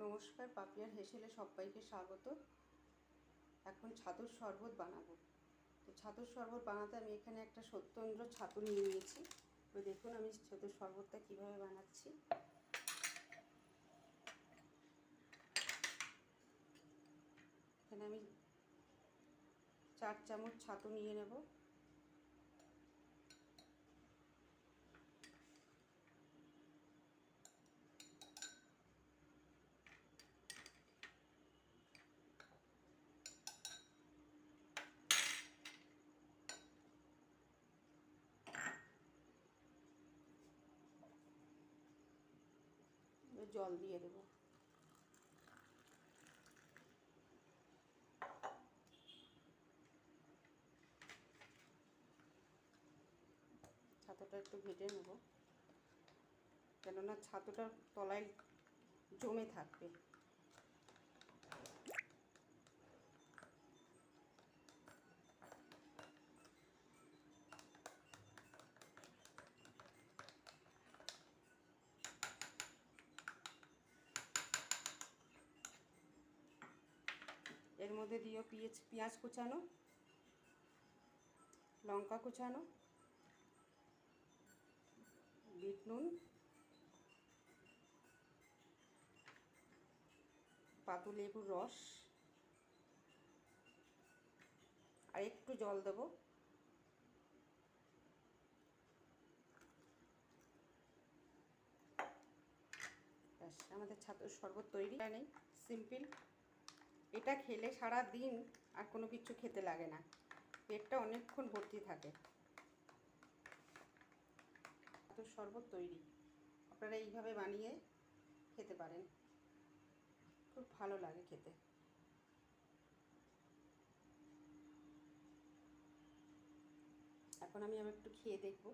নমস্কার, পাপিয়ার হেসেলে সবাইকে স্বাগত। এখন ছাতুর শরবত বানাবো। তো ছাতুর শরবত বানাতে আমি এখানে একটা সত্যেন্দ্র ছাতু নিয়ে নিয়েছি। তো দেখুন আমি ছাতুর শরবতটা কিভাবে বানাচ্ছি। এখানে আমি 4 চামচ ছাতু নিয়ে নেব। জল দিয়ে দেব। ছাতুটা একটু ঘেটে নেব, কেননা ছাতুটার তলায় জমে থাকবে। এর মধ্যে দিও পেঁয়াজ কুচানো, লঙ্কা কুচানো, বিট নুন, পাতিলেবুর রস আর একটু জল দেব। ব্যাস, আমাদের ছাতুর শরবত তৈরি। নেই, সিম্পল। এটা খেলে সারা দিন আর কোনো কিছু খেতে লাগে না, পেটটা অনেকক্ষণ ভর্তি থাকে। ছাতুর শরবত তৈরি। আপনারা এইভাবে বানিয়ে খেতে পারেন, খুব ভালো লাগে খেতে। এখন আমি একটু খেয়ে দেখব।